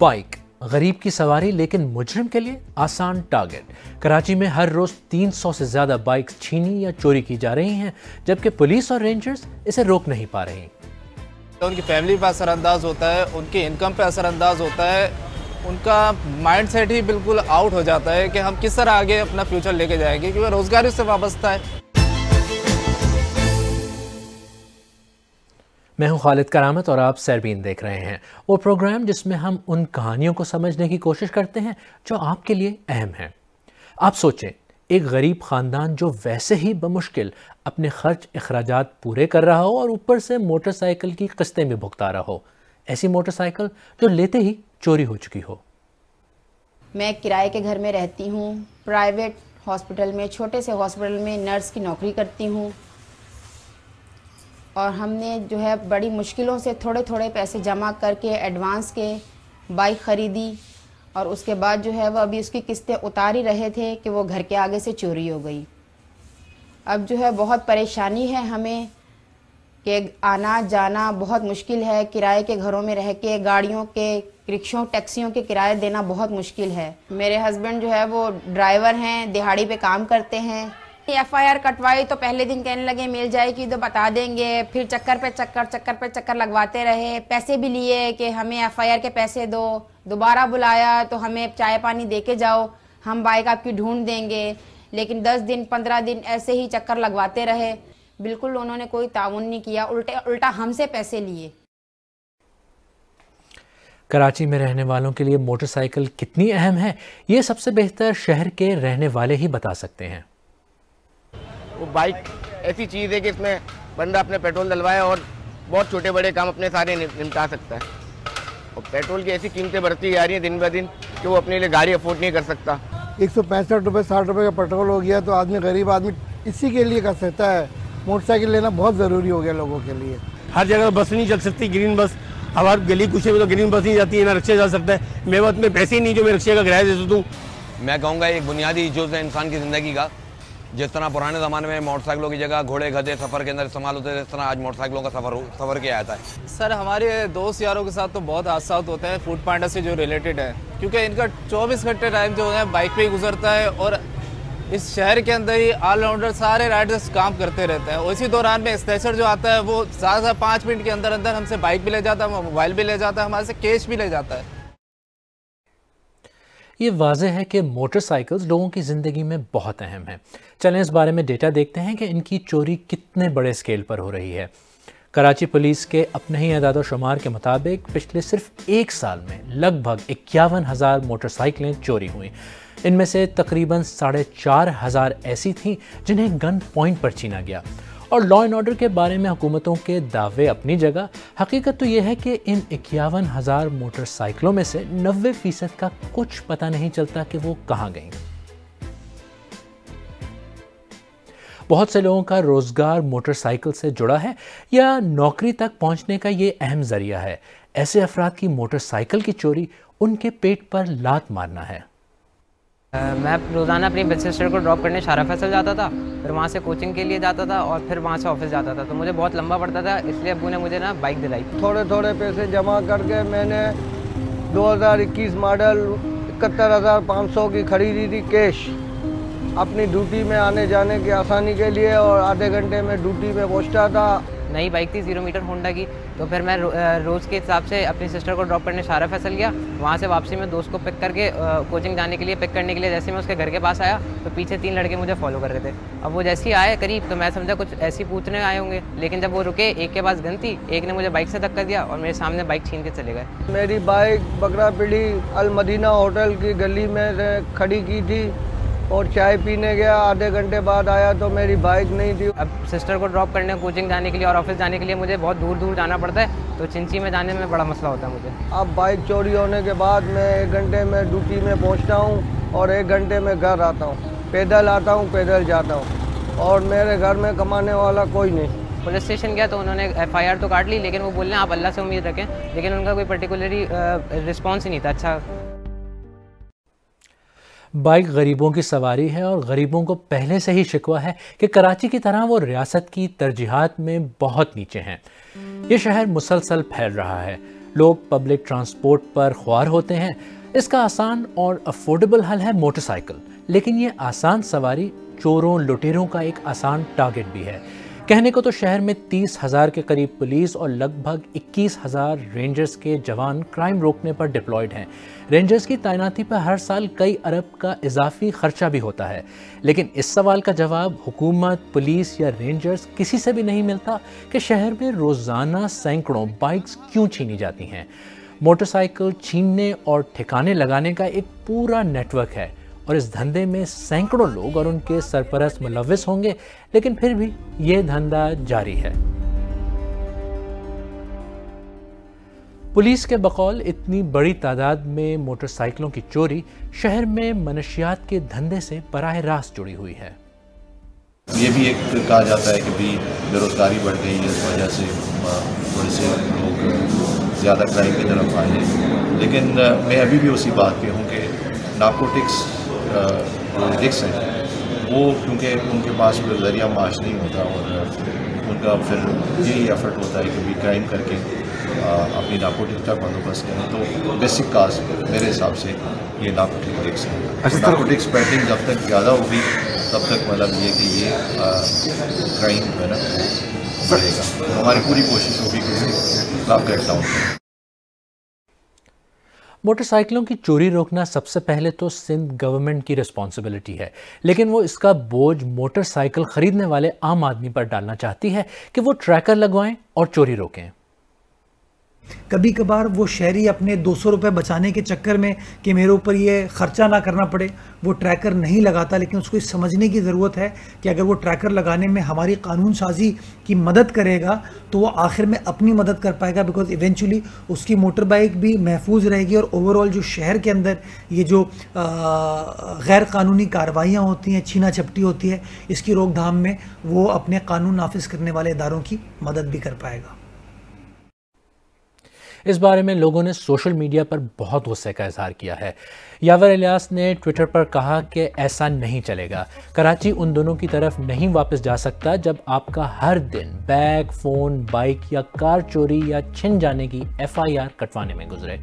Bike गरीब की सवारी लेकिन मुजरिम के लिए आसान टारगेट। कराची में हर रोज 300 से ज्यादा बाइक छीनी या चोरी की जा रही हैं, जबकि पुलिस और रेंजर्स इसे रोक नहीं पा रही। उनकी फैमिली पर असरअंदाज होता है, उनकी इनकम पे असरअंदाज होता है, उनका माइंड सेट ही बिल्कुल आउट हो जाता है कि हम किस तरह आगे अपना फ्यूचर लेके जाएंगे, क्योंकि रोजगार उससे वाबस्ता है। मैं हूं खालिद करामत और आप सैरबीन देख रहे हैं, वो प्रोग्राम जिसमें हम उन कहानियों को समझने की कोशिश करते हैं जो आपके लिए अहम हैं। आप सोचें, एक गरीब ख़ानदान जो वैसे ही बमुश्किल अपने खर्च अखराजात पूरे कर रहा हो और ऊपर से मोटरसाइकिल की किस्तें भी भुगता रहा हो, ऐसी मोटरसाइकिल जो लेते ही चोरी हो चुकी हो। मैं किराए के घर में रहती हूँ, प्राइवेट हॉस्पिटल में, छोटे से हॉस्पिटल में नर्स की नौकरी करती हूँ और हमने जो है बड़ी मुश्किलों से थोड़े थोड़े पैसे जमा करके एडवांस के बाइक ख़रीदी और उसके बाद जो है वो अभी उसकी किस्तें उतार ही रहे थे कि वो घर के आगे से चोरी हो गई। अब जो है बहुत परेशानी है हमें कि आना जाना बहुत मुश्किल है, किराए के घरों में रह के गाड़ियों के, रिक्शों, टैक्सियों के किराए देना बहुत मुश्किल है। मेरे हस्बैंड जो है वो ड्राइवर हैं, दिहाड़ी पे काम करते हैं। एफआईआर कटवाई तो पहले दिन कहने लगे मिल जाएगी तो बता देंगे, फिर चक्कर पे चक्कर लगवाते रहे, पैसे भी लिए कि हमें एफआईआर के पैसे दो, दोबारा बुलाया तो हमें चाय पानी दे के जाओ, हम बाइक आपकी ढूंढ देंगे, लेकिन 10 दिन 15 दिन ऐसे ही चक्कर लगवाते रहे। बिल्कुल उन्होंने कोई ताउन नहीं किया, उल्टा हमसे पैसे लिए। कराची में रहने वालों के लिए मोटरसाइकिल कितनी अहम है, ये सबसे बेहतर शहर के रहने वाले ही बता सकते हैं। वो बाइक ऐसी चीज़ है कि इसमें बंदा अपने पेट्रोल डलवाए और बहुत छोटे बड़े काम अपने सारे निपटा सकता है। और पेट्रोल की ऐसी कीमतें बढ़ती जा रही हैं दिन ब दिन कि वो अपने लिए गाड़ी अफोर्ड नहीं कर सकता। 165 रुपये 60 रुपये का पेट्रोल हो गया तो आदमी, गरीब आदमी इसी के लिए कर सकता है। मोटरसाइकिल लेना बहुत ज़रूरी हो गया लोगों के लिए। हर जगह बस नहीं चल सकती, ग्रीन बस। हमारे गली कुछे में तो ग्रीन बस नहीं जाती है, ना रिक्शा जा सकता है। मेरे पास में पैसे ही नहीं जो मैं रिक्शे का किराया दे दूँ। मैं कहूँगा एक बुनियादी इश्यूज़ है इंसान की ज़िंदगी का। जिस तरह पुराने ज़माने में मोटरसाइकिलों की जगह घोड़े गधे सफ़र के अंदर इस्तेमाल होते थे, इस तरह आज मोटरसाइकिलों का सफ़र किया जाता है। सर हमारे दोस्त यारों के साथ तो बहुत हादसा होते हैं फूड पांडा से जो रिलेटेड है, क्योंकि इनका 24 घंटे टाइम जो है बाइक पे ही गुजरता है और इस शहर के अंदर ही ऑलराउंडर सारे राइडर्स काम करते रहते हैं। उसी दौरान में स्टेशर जो आता है वो ज़्यादा 5 मिनट के अंदर अंदर हमसे बाइक भी ले जाता है, मोबाइल भी ले जाता है, हमारे से कैश भी ले जाता है। ये वाज़ेह है कि मोटरसाइकिल्स लोगों की ज़िंदगी में बहुत अहम है। चलें इस बारे में डेटा देखते हैं कि इनकी चोरी कितने बड़े स्केल पर हो रही है। कराची पुलिस के अपने ही अदाद शुमार के मुताबिक पिछले सिर्फ एक साल में लगभग 51,000 मोटरसाइकिलें चोरी हुई। इनमें से तकरीबन 4,500 ऐसी थीं जिन्हें गन पॉइंट पर छीना गया। और लॉ एंड ऑर्डर के बारे में हुकूमतों के दावे अपनी जगह, हकीकत तो यह है कि इन 51,000 मोटरसाइकिलों में से 90% का कुछ पता नहीं चलता कि वो कहाँ गईं। बहुत से लोगों का रोजगार मोटरसाइकिल से जुड़ा है या नौकरी तक पहुंचने का ये अहम जरिया है। ऐसे अफराद की मोटरसाइकिल की चोरी उनके पेट पर लात मारना है। मैं रोज़ाना अपनी बिग सिस्टर को ड्रॉप करने शारा फैसल जाता था, फिर वहाँ से कोचिंग के लिए जाता था और फिर वहाँ से ऑफिस जाता था, तो मुझे बहुत लंबा पड़ता था, इसलिए अब्बू ने मुझे ना बाइक दिलाई। थोड़े थोड़े पैसे जमा करके मैंने 2021 मॉडल 71,500 की खरीदी थी कैश, अपनी ड्यूटी में आने जाने की आसानी के लिए, और आधे घंटे में ड्यूटी में पहुँचता था। नई बाइक थी 0 मीटर होंडा की, तो फिर मैं रोज़ के हिसाब से अपनी सिस्टर को ड्रॉप करने शारा फैसल गया। वहाँ से वापसी में दोस्त को पिक करके कोचिंग जाने के लिए पिक करने के लिए जैसे मैं उसके घर के पास आया तो पीछे 3 लड़के मुझे फॉलो कर रहे थे। अब वो जैसे ही आए करीब तो मैं समझा कुछ ऐसी पूछने आए होंगे, लेकिन जब वो रुके एक के पास गन थी, एक ने मुझे बाइक से धक्का दिया और मेरे सामने बाइक छीन के चले गए। मेरी बाइक बकरा पीढ़ी अल मदीना होटल की गली में खड़ी की थी और चाय पीने गया, आधे घंटे बाद आया तो मेरी बाइक नहीं थी। अब सिस्टर को ड्रॉप करने, कोचिंग जाने के लिए और ऑफिस जाने के लिए मुझे बहुत दूर दूर जाना पड़ता है, तो चिंची में जाने में बड़ा मसला होता है मुझे। अब बाइक चोरी होने के बाद मैं 1 घंटे में ड्यूटी में पहुंचता हूं और 1 घंटे में घर आता हूं। पैदल आता हूं, पैदल जाता हूं और मेरे घर में कमाने वाला कोई नहीं। पुलिस स्टेशन गया तो उन्होंने एफआईआर तो काट ली, लेकिन वो बोल रहे हैं आप अल्लाह से उम्मीद रखें, लेकिन उनका कोई पर्टिकुलरली रिस्पॉन्स ही नहीं था अच्छा। बाइक गरीबों की सवारी है और गरीबों को पहले से ही शिकवा है कि कराची की तरह वो रियासत की तरजीहात में बहुत नीचे हैं। ये शहर मुसलसल फैल रहा है, لوگ پبلک ٹرانسپورٹ پر خوار ہوتے ہیں۔ اس کا آسان اور افورڈیبل حل ہے موٹر سائیکل، لیکن یہ آسان سواری چوروں لٹیروں کا ایک آسان ٹارگٹ بھی ہے۔ کہنے کو تو شہر میں 30,000 کے قریب پولیس اور لگ بھگ 21,000 رینجرز کے جوان کرائم روکنے پر ڈپلائیڈ ہیں۔ رینجرز کی تعیناتی پر ہر سال کئی ارب کا اضافی خرچہ بھی ہوتا ہے، لیکن اس سوال کا جواب حکومت، پولیس یا رینجرز کسی سے بھی نہیں ملتا کہ شہر میں روزانہ سینکڑوں بائکس کیوں چھینی جاتی ہیں۔ موٹر سائیکل چھیننے اور ٹھکانے لگانے کا ایک پورا نیٹ ورک ہے، اور اس دھندے میں سینکڑوں لوگ اور ان کے سرپرست ملوث ہوں گے، لیکن پھر بھی یہ دھندا جاری ہے۔ پولیس کے بقول اتنی بڑی تعداد میں موٹر سائیکلوں کی چوری شہر میں منشیات کے دھندے سے براہ راست جڑی ہوئی ہے۔ یہ بھی ایک کہا جاتا ہے کہ بھی بے روزگاری بڑھ گئی ہے، اس وجہ سے تھوڑے سے لوگ زیادہ کرائم کی طرف آئے ہیں، لیکن میں ابھی بھی اسی بات پہ ہوں کہ نارکوٹکس جو ایڈکٹس ہیں وہ کیونکہ ان کے پاس کوئی ذریعہ معاش نہیں ہوتا، اور ان کا پھر یہی ایفرٹ ہوتا ہے کہ بھی کرائم کر کے اپنی نارکوٹک کا بندوبست کریں، تو بیسک کاز میرے حساب سے یہ نارکوٹک ایڈکٹس ہیں۔ نارکوٹکس پیڈلنگ جب تک زیادہ ہوگی تب تک مطلب یہ کہ یہ کرائم جو ہے نا بڑھے گا۔ ہماری پوری کوشش ہوگی کہ اس کے خلاف کریک ڈاؤن کریں۔ موٹر سائیکلوں کی چوری روکنا سب سے پہلے تو سندھ گورنمنٹ کی رسپانسبلٹی ہے، لیکن وہ اس کا بوجھ موٹر سائیکل خریدنے والے عام آدمی پر ڈالنا چاہتی ہے کہ وہ ٹریکر لگوائیں اور چوری روکیں۔ کبھی کبھار وہ شہری اپنے 200 روپے بچانے کے چکر میں کہ میرے اوپر یہ خرچہ نہ کرنا پڑے وہ ٹریکر نہیں لگاتا، لیکن اس کو اس سمجھنے کی ضرورت ہے کہ اگر وہ ٹریکر لگانے میں ہماری قانون سازی کی مدد کرے گا تو وہ آخر میں اپنی مدد کر پائے گا، بیکاز ایونچولی اس کی موٹر بائک بھی محفوظ رہے گی، اور اوورآل جو شہر کے اندر یہ جو غیر قانونی کارروائیاں ہوتی ہیں، چھینا چھپٹی ہوتی ہے، اس کی روک تھام میں وہ اپنے قانون نافذ کرنے والے اداروں کی مدد بھی کر پائے گا۔ اس بارے میں لوگوں نے سوشل میڈیا پر بہت غصے کا اظہار کیا ہے۔ یاور الیاس نے ٹویٹر پر کہا کہ ایسا نہیں چلے گا، کراچی ان دونوں کی طرف نہیں واپس جا سکتا جب آپ کا ہر دن بیگ، فون، بائک یا کار چوری یا چھن جانے کی FIR کٹوانے میں گزرے۔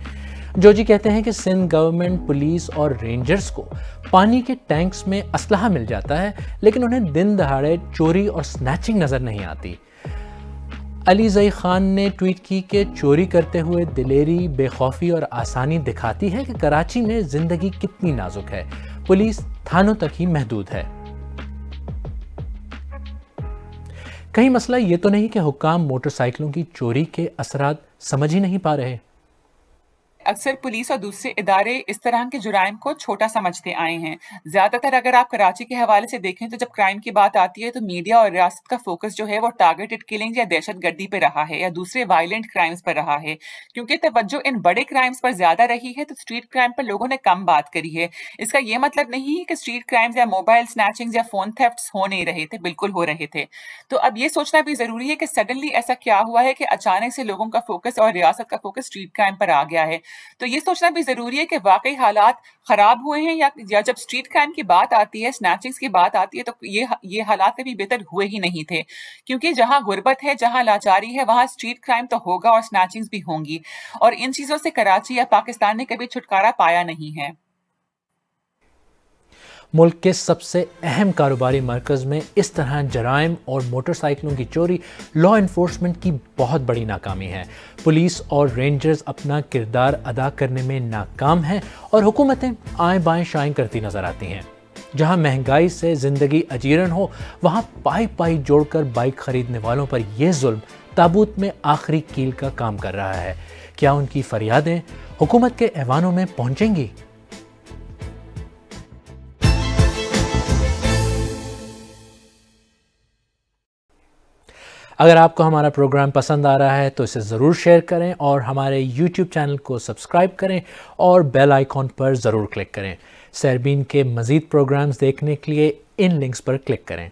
جوجی کہتے ہیں کہ سندھ گورنمنٹ، پولیس اور رینجرز کو پانی کے ٹینکس میں اسلحہ مل جاتا ہے، لیکن انہیں دن دہاڑے چوری اور سنیچنگ نظر نہیں آتی۔ علی زئی خان نے ٹویٹ کی کہ چوری کرتے ہوئے دلیری، بے خوفی اور آسانی دکھاتی ہے کہ کراچی میں زندگی کتنی نازک ہے، پولیس تھانوں تک ہی محدود ہے۔ کہیں مسئلہ یہ تو نہیں کہ حکام موٹر سائیکلوں کی چوری کے اثرات سمجھ ہی نہیں پا رہے؟ اکثر پولیس اور دوسرے ادارے اس طرح کے جرائم کو چھوٹا سمجھتے آئے ہیں۔ زیادہ تر اگر آپ کراچی کے حوالے سے دیکھیں تو جب کرائم کی بات آتی ہے تو میڈیا اور ریاست کا فوکس جو ہے وہ ٹارگیٹڈ کلنگ یا دہشت گردی پہ رہا ہے یا دوسرے وائلنٹ کرائمز پر رہا ہے، کیونکہ توجہ ان بڑے کرائمز پر زیادہ رہی ہے تو اسٹریٹ کرائم پر لوگوں نے کم بات کری ہے۔ اس کا یہ مطلب نہیں ہے کہ اسٹریٹ کرائمز یا موبائل سنیچنگز یا فون تھیفٹس ہو نہیں رہے تھے، بالکل ہو رہے تھے۔ تو اب یہ سوچنا بھی ضروری ہے کہ سڈنلی ایسا کیا ہوا ہے کہ اچانک سے لوگوں کا فوکس اور ریاست کا فوکس اسٹریٹ کرائم پر آ گیا ہے۔ تو یہ سوچنا بھی ضروری ہے کہ واقعی حالات خراب ہوئے ہیں یا جب اسٹریٹ کرائم کی بات آتی ہے، سنیچنگز کی بات آتی ہے تو یہ حالات کبھی بہتر ہوئے ہی نہیں تھے، کیونکہ جہاں غربت ہے، جہاں لاچاری ہے، وہاں اسٹریٹ کرائم تو ہوگا اور سنیچنگز بھی ہوں گی، اور ان چیزوں سے کراچی یا پاکستان نے کبھی چھٹکارا پایا نہیں ہے۔ ملک کے سب سے اہم کاروباری مرکز میں اس طرح جرائم اور موٹر سائیکلوں کی چوری لا انفورسمنٹ کی بہت بڑی ناکامی ہے۔ پولیس اور رینجرز اپنا کردار ادا کرنے میں ناکام ہیں اور حکومتیں آئیں بائیں شائیں کرتی نظر آتی ہیں۔ جہاں مہنگائی سے زندگی اجیرن ہو، وہاں پائی پائی جوڑ کر بائک خریدنے والوں پر یہ ظلم تابوت میں آخری کیل کا کام کر رہا ہے۔ کیا ان کی فریادیں حکومت کے ایوانوں میں پہنچیں گی؟ اگر آپ کو ہمارا پروگرام پسند آ رہا ہے تو اسے ضرور شیئر کریں اور ہمارے YouTube چینل کو سبسکرائب کریں اور بیل آئیکن پر ضرور کلک کریں۔ سیربین کے مزید پروگرامز دیکھنے کے لیے ان لنکس پر کلک کریں۔